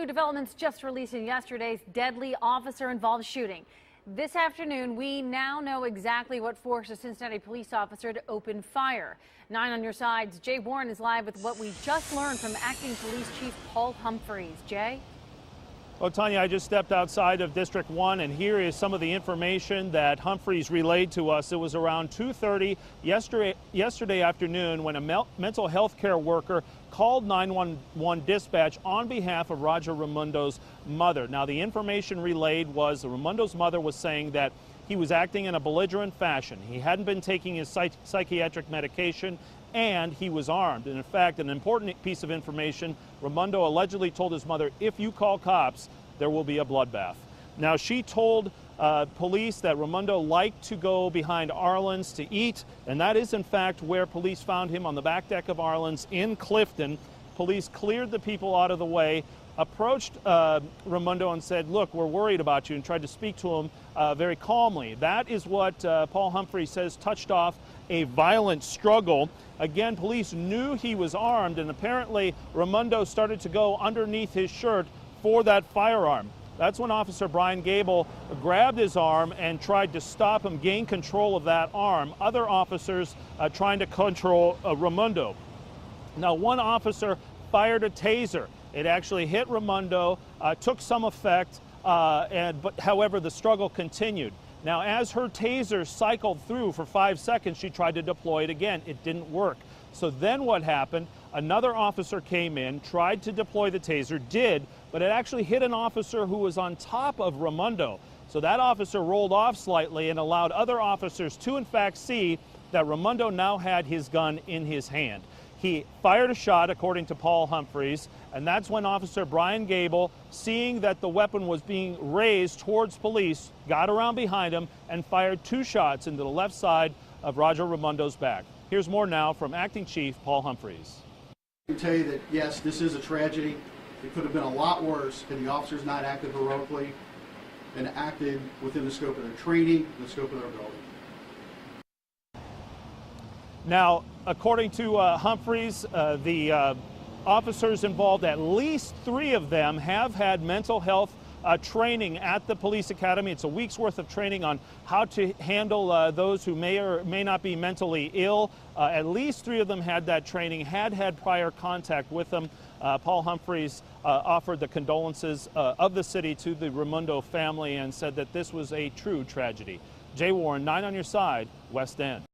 developments just releasing yesterday's deadly officer-involved shooting. This afternoon, we now know exactly what forced a Cincinnati police officer to open fire. 9 on your side's Jay Warren is live with what we just learned from Acting Police Chief Paul Humphreys. Jay? Well, Tanya, I just stepped outside of District 1, and here is some of the information that Humphreys relayed to us. It was around 2:30 yesterday afternoon when a mental health care worker called 911 dispatch on behalf of Roger Raimundo's mother. Now, the information relayed was Raimundo's mother was saying that he was acting in a belligerent fashion. He hadn't been taking his psychiatric medication, and he was armed. And in fact, an important piece of information, Raimundo allegedly told his mother, if you call cops, there will be a bloodbath. Now, she told police that Raimundo liked to go behind Arlen's to eat, and that is in fact where police found him, on the back deck of Arlen's in Clifton. Police cleared the people out of the way, approached Raimundo and said, look, we're worried about you, and tried to speak to him very calmly. That is what Paul Humphreys says touched off a violent struggle. Again, police knew he was armed, and apparently Raimundo started to go underneath his shirt for that firearm. That's when Officer Brian Gable grabbed his arm and tried to stop him, gain control of that arm. Other officers trying to control Raimundo. Now, one officer fired a taser. It actually hit Raimundo, took some effect, but however, the struggle continued. Now, as her taser cycled through for 5 seconds, she tried to deploy it again. It didn't work. So then what happened? Another officer came in, tried to deploy the taser, but it actually hit an officer who was on top of Raimundo. So that officer rolled off slightly and allowed other officers to, in fact, see that Raimundo now had his gun in his hand. He fired a shot, according to Paul Humphreys, and that's when Officer Brian Gable, seeing that the weapon was being raised towards police, got around behind him and fired 2 shots into the left side of Roger Raimundo's back. Here's more now from Acting Chief Paul Humphreys. I can tell you that, yes, this is a tragedy. It could have been a lot worse had the officers not acted heroically and acted within the scope of their training, the scope of their ability. Now, according to Humphreys, the officers involved, at least 3 of them have had mental health training at the police academy. It's a week's worth of training on how to handle those who may or may not be mentally ill. At least 3 of them had that training, had prior contact with them. Paul Humphreys offered the condolences of the city to the Raimundo family and said that this was a true tragedy. Jay Warren, 9 on your side, West End.